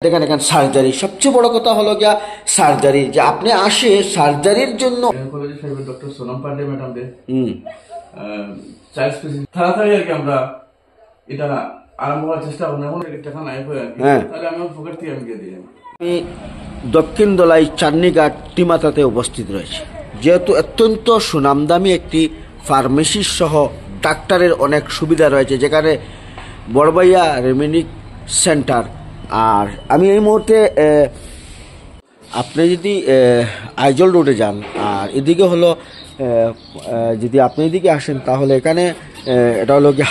দেখেন এখানে সার্জারি সবচেয়ে বড় কথা হলো গিয়া সার্জারি যে আপনি আসে সার্জারির জন্য ডক্টর সোনম পান্ডে ম্যাডাম দে চাইল্ড স্পেশালিস্ট তাড়াতাড়ি আর কি আমরা এটা আরম্ভ করার চেষ্টা করবো এখন টাকা নাই হয়ে আর কি তাহলে আমি পকেট থেকে আমি দিয়ে দিই। আমি দক্ষিণ দলাই চান্নিঘাট টিমাতাতে উপস্থিত রয়েছে, যেহেতু অত্যন্ত সুনামদামি একটি ফার্মেসি সহ ডাক্তারের অনেক সুবিধা রয়েছে, যেখানে বড়বাইয়া রেমিনিক সেন্টার। আর আমি এই মুহূর্তে আপনি যদি আইজল রোডে যান আর এদিকে হলো যদি আপনি এদিকে আসেন তাহলে এখানে এটা হলো কি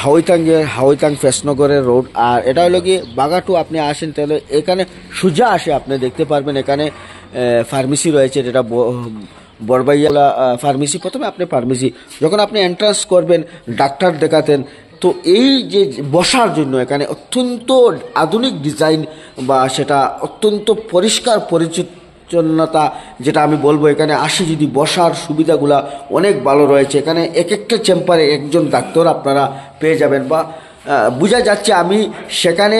হাওয়াইতাং ফেসনগরের রোড, আর এটা হলো কি বাগাটু আপনি আসেন তাহলে এখানে সোজা আসে আপনি দেখতে পারবেন এখানে ফার্মেসি রয়েছে, যেটা বড়বাইয়া ফার্মেসি। প্রথমে আপনি ফার্মেসি যখন আপনি এন্ট্রান্স করবেন ডাক্তার দেখাতেন, তো এই যে বসার জন্য এখানে অত্যন্ত আধুনিক ডিজাইন বা সেটা অত্যন্ত পরিষ্কার পরিচ্ছন্নতা, যেটা আমি বলবো এখানে আসে যদি বসার সুবিধাগুলা অনেক ভালো রয়েছে। এখানে এক একটা চেম্বারে একজন ডাক্তার আপনারা পেয়ে যাবেন, বা বোঝা যাচ্ছে আমি সেখানে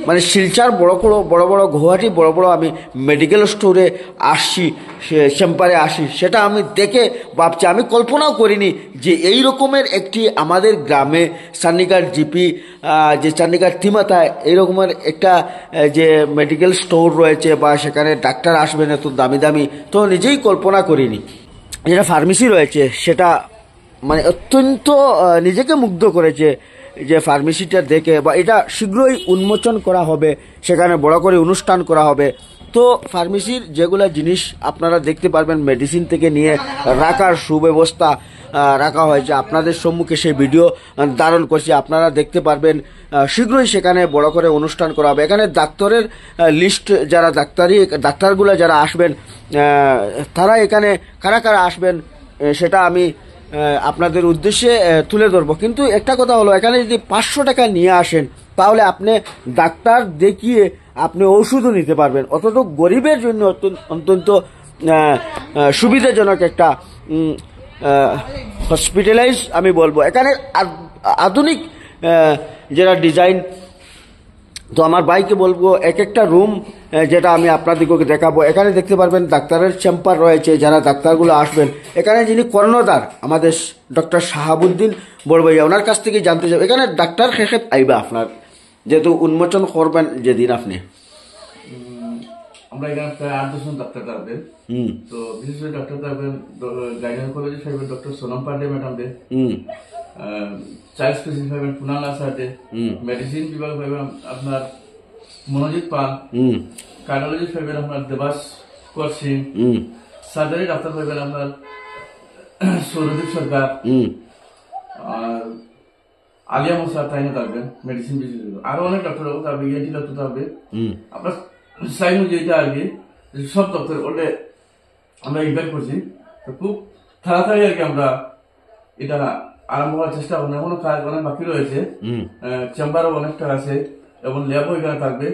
মানে শিলচার বড় বড় গুয়াহাটি বড় বড় আমি মেডিকেল স্টোরে আসছি, চেম্বারে আসি, সেটা আমি দেখে ভাবছি, আমি কল্পনাও করিনি যে এই রকমের একটি আমাদের গ্রামে চান্নিঘাট জিপি যে চান্নিঘাট টিমাতায় এই রকমের একটা যে মেডিকেল স্টোর রয়েছে বা সেখানে ডাক্তার আসবেন এত দামি দামি, তো নিজেই কল্পনা করিনি। যেটা ফার্মেসি রয়েছে সেটা মানে অত্যন্ত নিজেকে মুগ্ধ করেছে যে ফার্মেসিটা দেখে, বা এটা শীঘ্রই উন্মোচন করা হবে, সেখানে বড় করে অনুষ্ঠান করা হবে। তো ফার্মেসির যেগুলা জিনিস আপনারা দেখতে পারবেন, মেডিসিন থেকে নিয়ে রাখার সুব্যবস্থা রাখা হয়েছে, আপনাদের সম্মুখে সেই ভিডিও ধারণ করছি, আপনারা দেখতে পারবেন। শীঘ্রই সেখানে বড় করে অনুষ্ঠান করা হবে। এখানে ডাক্তারের লিস্ট, যারা ডাক্তারগুলো যারা আসবেন তারা এখানে কারা কারা আসবেন সেটা আমি আপনাদের উদ্দেশ্যে তুলে ধরবো। কিন্তু একটা কথা হলো, এখানে যদি 500 টাকা নিয়ে আসেন তাহলে আপনি ডাক্তার দেখিয়ে আপনি ওষুধও নিতে পারবেন। অতটুকু গরিবের জন্য অত্যন্ত সুবিধাজনক একটা হসপিটালাইজ আমি বলবো। এখানে আধুনিক যেটা ডিজাইন, তো আমার ভাইকে বলবো এক একটা রুম যেটা আমি আপনাদেরকে দেখাবো। এখানে দেখতে পারবেন ডাক্তারের চেম্বার রয়েছে, যারা ডাক্তারগুলো আসবেন। এখানে যিনি কর্ণধার আমাদের ডক্টর শাহাবুদ্দিন বড়বাইয়া, ওনার কাছ থেকে জানতে চাই এখানে ডাক্তার শেষে আইবা আপনার যেহেতু উন্মোচন করবেন যেদিন আপনি। আমরা এখানে প্রায় 8-10 জন ডাক্তার থাকবেন, তো বিশেষ করে ডাক্তার থাকবেন গাইনোকোলজি সাহেবের ডক্টর সোনম পান্ডে ম্যাডাম দে, চাইল্ড স্পেশালিস্ট পাবেন পুনাল আসার দে, মেডিসিন বিভাগ পাবেন আপনার মনোজিৎ পাল, কার্ডিওলজি পাবেন আপনার দেবাস কর সিং, সার্জারি ডাক্তার পাবেন আপনার সৌরদীপ সরকার, আর আলিয়া মোসা তাইনে থাকবেন মেডিসিন বিশেষজ্ঞ, আরো অনেক ডক্টর থাকবে, ইএনটি ডক্টর থাকবে। আপনার সাইন যেটা আর কি সব ডক্টর ওটা আমরা ইনভাইট করছি, তো খুব তাড়াতাড়ি আর কি আমরা এটা আরম্ভ করার চেষ্টা করবো। এখনো কাজ অনেক বাকি রয়েছে, চেম্বারও অনেকটা আছে এবং ল্যাবও এখানে থাকবে,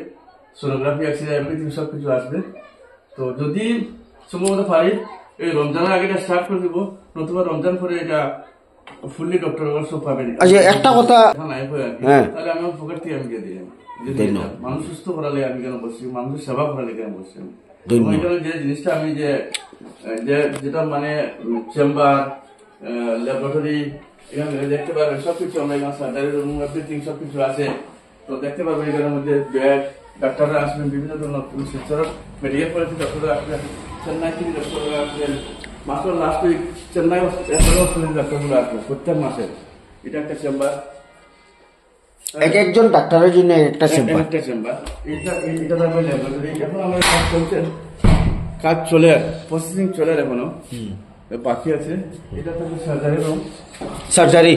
সোনোগ্রাফি এক্সরে এভরিথিং সবকিছু আসবে। তো যদি সম্ভবত পারি এই রমজানের আগে এটা স্টার্ট করে দিব, নতুবা রমজান পরে এটা ফুললি ডক্টর সব পাবেন। আচ্ছা একটা কথা, তাহলে আমি আমার পকেট থেকে আমি দিয়ে দিই, মানুষ সুস্থ করালে আমি কেন বসছি, মানুষের সেবা করালে কেন বসছি। যে জিনিসটা আমি যেটা মানে চেম্বার ল্যাবরেটরি এখানে দেখতে পারবেন সবকিছু, আমরা এখানে সার্জারি রুম এভরিথিং সবকিছু আছে। তো দেখতে পারবেন এখানের মধ্যে বেড, ডাক্তাররা আসবেন বিভিন্ন ধরনের মেডিকেল কলেজে ডক্টররা আসবেন, চেন্নাই থেকে ডক্টররা আসবেন, মাত্র লাস্ট উইক চেন্নাই ডাক্তারগুলো আসবেন প্রত্যেক মাসে। এটা একটা চেম্বার, এক একজন ডাক্তারের জন্য একটা চেম্বার। এটা থাকবে ল্যাবরেটরি। এখন আমার কাজ চলছে, কাজ চলে প্রসেসিং চলে এখনো বাকি আছে। এটা থাকবে সার্জারি রুম, সার্জারি।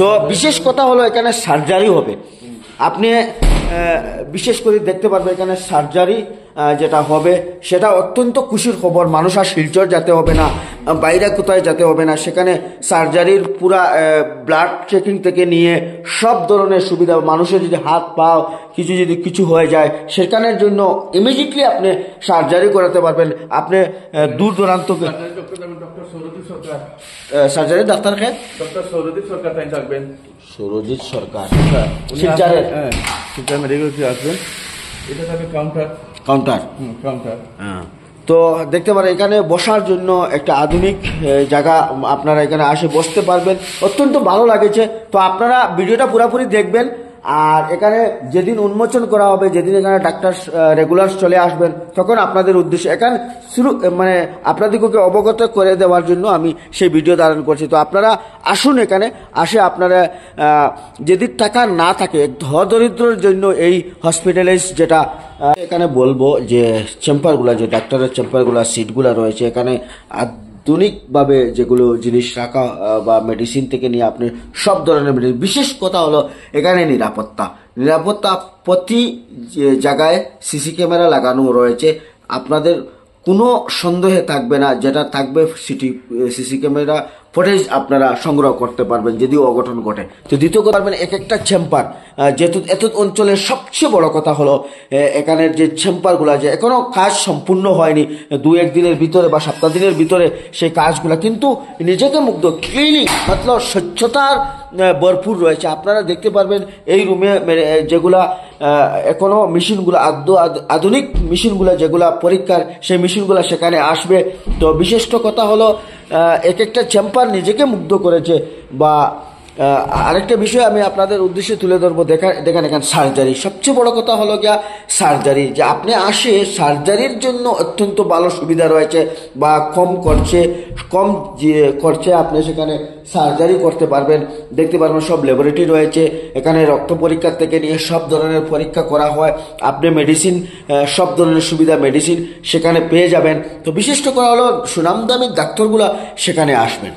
তো বিশেষ কথা হলো এখানে সার্জারি হবে, আপনি বিশেষ করে দেখতে পারবেন এখানে সার্জারি যেটা হবে সেটা অত্যন্ত খুশির খবর। মানুষ আর শিলচর যেতে হবে না, বাইরে কোথায় যেতে হবে না, সেখানে সার্জারির পুরা ব্লাড চেকিং থেকে নিয়ে সব ধরনের সুবিধা, মানুষের যদি হাত পা যদি কিছু হয়ে যায় সেখানের জন্য ইমিডিয়েটলি আপনি সার্জারি করাতে পারবেন। আপনি দূর দূরান্ত ডক্টর সৌরদীপ সরকার, সার্জারি ডাক্তারকে ডক্টর সৌরদীপ সরকার তাই থাকবেন। সুরজিৎ সরকার শিলচরের শিলচর মেডিকেল আসবেন। এটা থাকবে কাউন্টার। Counter counter. তো দেখতে পারেন এখানে বসার জন্য একটা আধুনিক জায়গা, আপনারা এখানে আসে বসতে পারবেন, অত্যন্ত ভালো লাগেছে। তো আপনারা ভিডিওটা পুরোপুরি দেখবেন। আর এখানে যেদিন উন্মোচন করা হবে, যেদিন এখানে ডাক্তার রেগুলার চলে আসবেন, তখন আপনাদের উদ্দেশ্যে এখানে শুরু মানে আপনাদেরকে অবগত করে দেওয়ার জন্য আমি সেই ভিডিও ধারণ করছি। তো আপনারা আসুন, এখানে আসে আপনারা যেদিন টাকা না থাকে দরিদ্রের জন্য এই হসপিটালাইজ যেটা এখানে বলবো যে চেম্বারগুলো, যে ডাক্তারের চেম্বারগুলো, সিটগুলো রয়েছে এখানে আধুনিকভাবে যেগুলো জিনিস রাখা বা মেডিসিন থেকে নিয়ে আপনি সব ধরনের মেডিসিন। বিশেষ কথা হলো এখানে নিরাপত্তা প্রতি জায়গায় সিসি ক্যামেরা লাগানো রয়েছে। আপনাদের কোনো সন্দেহে থাকবে না, যেটা থাকবে সিসি ক্যামেরা ফুটেজ আপনারা সংগ্রহ করতে পারবেন যদি অঘটন ঘটে। তো দ্বিতীয় কথা পারবেন এক একটা চেম্বার, যেহেতু এত অঞ্চলের সবচেয়ে বড় কথা হলো এখানের যে চেম্বারগুলো, যে এখনো কাজ সম্পূর্ণ হয়নি, 2-1 দিনের ভিতরে বা সপ্তাহ দিনের ভিতরে সেই কাজগুলো কিন্তু নিজেকে মুগ্ধ, ক্লিনিং মতলব স্বচ্ছতার ভরপুর রয়েছে। আপনারা দেখতে পারবেন এই রুমে যেগুলা এখনো মেশিনগুলো, আধুনিক মেশিনগুলো যেগুলা পরীক্ষার, সেই মেশিনগুলো সেখানে আসবে। তো বিশেষ কথা হলো এক একটা চেম্বার নিজেকে মুগ্ধ করেছে। বা আরেকটা বিষয় আমি আপনাদের উদ্দেশ্যে তুলে ধরবো, দেখেন এখানে সার্জারি, সবচেয়ে বড় কথা হলো গিয়া সার্জারি, যে আপনি আসে সার্জারির জন্য অত্যন্ত ভালো সুবিধা রয়েছে, বা কম খরচে আপনি সেখানে সার্জারি করতে পারবেন। দেখতে পারবেন সব ল্যাবরেটরি রয়েছে এখানে, রক্ত পরীক্ষা থেকে নিয়ে সব ধরনের পরীক্ষা করা হয়। আপনি মেডিসিন, সব ধরনের সুবিধা মেডিসিন সেখানে পেয়ে যাবেন। তো বিশেষ করে হলো সুনামদামি ডাক্তারগুলা সেখানে আসবেন।